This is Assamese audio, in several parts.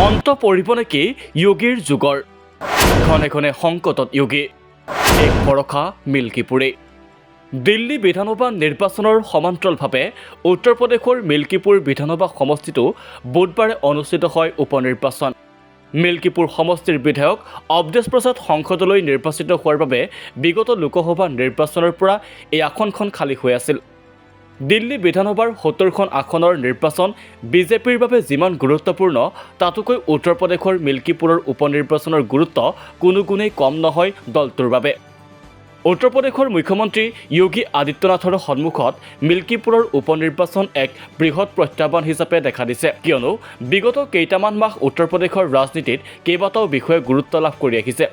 অন্ত পৰিব নেকি যোগীৰ যুগৰ ঘনে ঘনে সংকটত যোগী এক ভৰসা মিল্কীপুৰে দিল্লী বিধানসভা নিৰ্বাচনৰ সমান্তৰালভাৱে উত্তৰ প্ৰদেশৰ মিল্কীপুৰ বিধানসভা সমষ্টিটো বুধবাৰে অনুষ্ঠিত হয় উপনিৰ্বাচন মিল্কীপুৰ সমষ্টিৰ বিধায়ক অৱধেশ প্ৰসাদ সংসদলৈ নিৰ্বাচিত হোৱাৰ বাবে বিগত লোকসভা নিৰ্বাচনৰ পৰা এই আসনখন খালী হৈ আছিল দিল্লী বিধানসভাৰ ৭০খন আসনৰ নিৰ্বাচন বিজেপিৰ বাবে যিমান গুৰুত্বপূৰ্ণ তাতোকৈ উত্তৰ প্ৰদেশৰ মিল্কীপুৰৰ উপনিৰ্বাচনৰ গুৰুত্ব কোনো গুণেই কম নহয় দলটোৰ বাবে উত্তৰ প্ৰদেশৰ মুখ্যমন্ত্ৰী যোগী আদিত্যনাথৰ সন্মুখত মিল্কীপুৰৰ উপনিৰ্বাচন এক বৃহৎ প্ৰত্যাহ্বান হিচাপে দেখা দিছে কিয়নো বিগত কেইটামান মাহ উত্তৰ প্ৰদেশৰ ৰাজনীতিত কেইবাটাও বিষয়ে গুৰুত্ব লাভ কৰি আহিছে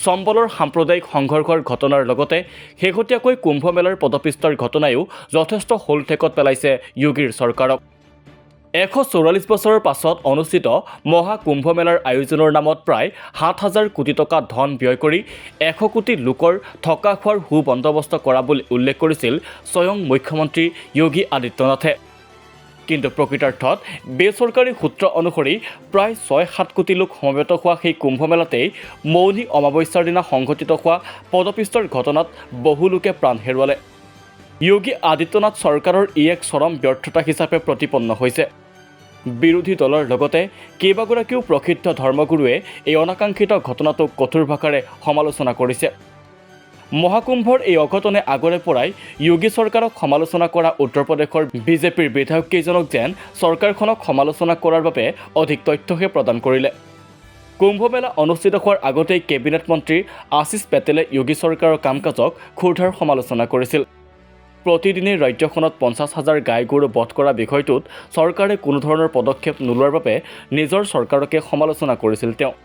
চম্বলৰ সাম্প্ৰদায়িক সংঘৰ্ষৰ ঘটনাৰ লগতে শেহতীয়াকৈ কুম্ভ মেলাৰ পদপিষ্টৰ ঘটনায়ো যথেষ্ট হোলঠেকত পেলাইছে যোগীৰ চৰকাৰক ১৪৪ বছৰৰ পাছত অনুষ্ঠিত মহাকুম্ভ মেলাৰ আয়োজনৰ নামত প্ৰায় ৭,০০০ কোটি টকা ধন ব্যয় কৰি ১০০ কোটি লোকৰ থকা খোৱাৰ সুবন্দোবস্ত কৰা বুলি উল্লেখ কৰিছিল স্বয়ং মুখ্যমন্ত্ৰী যোগী আদিত্যনাথে কিন্তু প্ৰকৃতাৰ্থত বেচৰকাৰী সূত্ৰ অনুসৰি প্ৰায় ৬-৭ কোটি লোক সমবেত হোৱা সেই কুম্ভ মেলাতেই মৌনী অমাৱস্যাৰ দিনা সংঘটিত হোৱা পদপিষ্টৰ ঘটনাত বহু লোকে প্ৰাণ হেৰুৱালে যোগী আদিত্যনাথ চৰকাৰৰ ই এক চৰম ব্যৰ্থতা হিচাপে প্ৰতিপন্ন হৈছে বিৰোধী দলৰ লগতে কেইবাগৰাকীও প্ৰসিদ্ধ ধৰ্মগুৰুৱে এই অনাকাংক্ষিত ঘটনাটোক কঠোৰ ভাষাৰে সমালোচনা কৰিছে মহাকুম্ভৰ এই অঘটনে আগৰে পৰাই যোগী চৰকাৰক সমালোচনা কৰা উত্তৰ প্ৰদেশৰ বিজেপিৰ বিধায়ককেইজনক যেন চৰকাৰখনক সমালোচনা কৰাৰ বাবে অধিক তথ্যহে প্ৰদান কৰিলে কুম্ভ মেলা অনুষ্ঠিত হোৱাৰ আগতেই কেবিনেট মন্ত্ৰী আশীষ পেটেলে যোগী চৰকাৰৰ কাম কাজক ক্ষুৰধাৰ সমালোচনা কৰিছিল প্ৰতিদিনে ৰাজ্যখনত ৫০,০০০ গাই গৰু বধ কৰা বিষয়টোত চৰকাৰে কোনো ধৰণৰ পদক্ষেপ নোলোৱাৰ বাবে নিজৰ চৰকাৰকে সমালোচনা কৰিছিল তেওঁ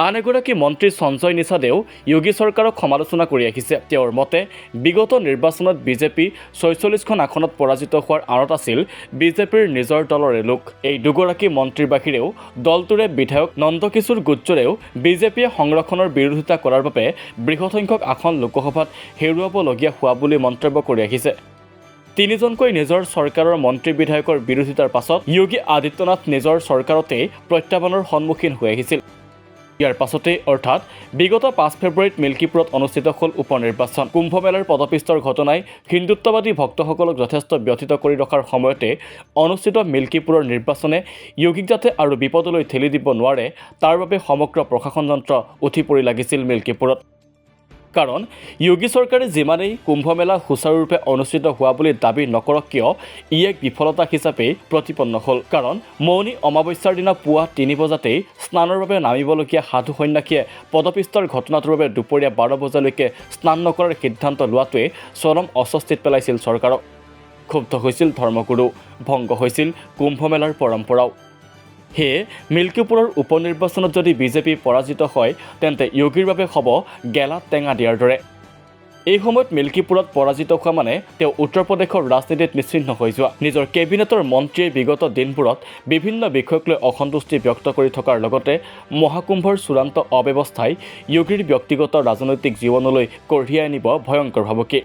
আন এগৰাকী মন্ত্ৰী সঞ্জয় নিষাদেও যোগী চৰকাৰক সমালোচনা কৰি আহিছে তেওঁৰ মতে বিগত নিৰ্বাচনত বিজেপি ৪৬খন আসনত পৰাজিত হোৱাৰ আঁৰত আছিল বিজেপিৰ নিজৰ দলৰে লোক এই দুগৰাকী মন্ত্ৰীৰ বাহিৰেও দলটোৰে বিধায়ক নন্দকিশোৰ গুজ্জৰেও বিজেপিয়ে সংৰক্ষণৰ বিৰোধিতা কৰাৰ বাবে বৃহৎ সংখ্যক আসন লোকসভাত হেৰুৱাবলগীয়া হোৱা বুলি মন্তব্য কৰি আহিছে তিনিজনকৈ নিজৰ চৰকাৰৰ মন্ত্ৰী বিধায়কৰ বিৰোধিতাৰ পাছত যোগী আদিত্যনাথ নিজৰ চৰকাৰতেই প্ৰত্যাহ্বানৰ সন্মুখীন হৈ আহিছিল ইয়াৰ পাছতে অৰ্থাৎ বিগত ৫ ফেব্ৰুৱাৰীত মিল্কীপুৰত অনুষ্ঠিত হ'ল উপনিৰ্বাচন কুম্ভ মেলাৰ পদপিষ্টৰ ঘটনাই হিন্দুত্ববাদী ভক্তসকলক যথেষ্ট ব্যথিত কৰি ৰখাৰ সময়তে অনুষ্ঠিত মিল্কীপুৰৰ নিৰ্বাচনে যোগীক যাতে আৰু বিপদলৈ ঠেলি দিব নোৱাৰে তাৰ বাবে সমগ্ৰ প্ৰশাসন যন্ত্ৰ উঠি পৰি লাগিছিল মিল্কীপুৰত কাৰণ যোগী চৰকাৰে যিমানেই কুম্ভ মেলা সুচাৰুৰূপে অনুষ্ঠিত হোৱা বুলি দাবী নকৰক কিয় ই এক বিফলতা হিচাপে প্ৰতিপন্ন হ'ল কাৰণ মৌনী অমাৱস্যাৰ দিনা পুৱা ৩ বজাতেই স্নানৰ বাবে নামিবলগীয়া সাধু সন্যাসীয়ে পদপিষ্টৰ ঘটনাটোৰ বাবে দুপৰীয়া ১২ বজালৈকে স্নান নকৰাৰ সিদ্ধান্ত লোৱাটোৱে চৰম অস্বস্তিত পেলাইছিল চৰকাৰক ক্ষুব্ধ হৈছিল ধৰ্মগুৰু ভংগ হৈছিল কুম্ভ মেলাৰ পৰম্পৰাও সেয়ে মিল্কীপুৰৰ উপনিৰ্বাচনত যদি বিজেপি পৰাজিত হয় তেন্তে যোগীৰ বাবে হ'ব গেলাত টেঙা দিয়াৰ দৰে এই সময়ত মিল্কীপুৰত পৰাজিত হোৱা মানে তেওঁ উত্তৰ প্ৰদেশৰ ৰাজনীতিত নিশ্চিহ্ন হৈ যোৱা নিজৰ কেবিনেটৰ মন্ত্ৰীয়ে বিগত দিনবোৰত বিভিন্ন বিষয়ক লৈ অসন্তুষ্টি ব্যক্ত কৰি থকাৰ লগতে মহাকুম্ভৰ চূড়ান্ত অব্যৱস্থাই যোগীৰ ব্যক্তিগত ৰাজনৈতিক জীৱনলৈ কঢ়িয়াই আনিব ভয়ংকৰ ভাবুকি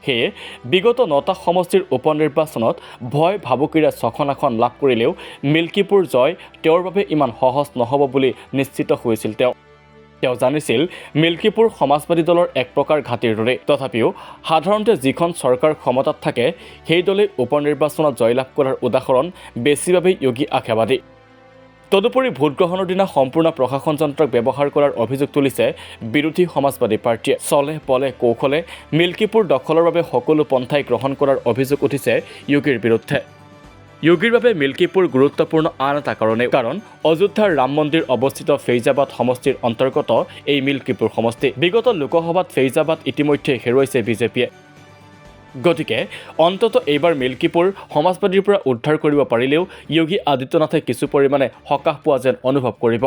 সেয়ে বিগত ৯টা সমষ্টিৰ উপনিৰ্বাচনত ভয় ভাবুকিৰে ৬খন আসন লাভ কৰিলেও মিল্কীপুৰ জয় তেওঁৰ বাবে ইমান সহজ নহ'ব বুলি নিশ্চিত হৈছিল তেওঁ জানিছিল মিল্কীপুৰ সমাজবাদী দলৰ এক প্ৰকাৰ ঘাটিৰ দৰে তথাপিও সাধাৰণতে যিখন চৰকাৰ ক্ষমতাত থাকে সেই দলে উপনিৰ্বাচনত জয়লাভ কৰাৰ উদাহৰণ বেছিভাৱেই যোগী আশাবাদী তদুপৰি ভোটগ্ৰহণৰ দিনা সম্পূৰ্ণ প্ৰশাসন যন্ত্ৰক ব্যৱহাৰ কৰাৰ অভিযোগ তুলিছে বিৰোধী সমাজবাদী পাৰ্টীয়ে চলে পলে কৌশলে মিল্কীপুৰ দখলৰ বাবে সকলো পন্থাই গ্ৰহণ কৰাৰ অভিযোগ উঠিছে যোগীৰ বিৰুদ্ধে যোগীৰ বাবে মিল্কীপুৰ গুৰুত্বপূৰ্ণ আন এটা কাৰণ অযোধ্যাৰ ৰাম মন্দিৰ অৱস্থিত ফেইজাবাদ সমষ্টিৰ অন্তৰ্গত এই মিল্কীপুৰ সমষ্টি বিগত লোকসভাত ফেইজাবাদ ইতিমধ্যে হেৰুৱাইছে বিজেপিয়ে গতিকে অন্তত এইবাৰ মিল্কীপুৰ সমাজবাদীৰ পৰা উদ্ধাৰ কৰিব পাৰিলেও যোগী আদিত্যনাথে কিছু পৰিমাণে সকাহ পোৱা যেন অনুভৱ কৰিব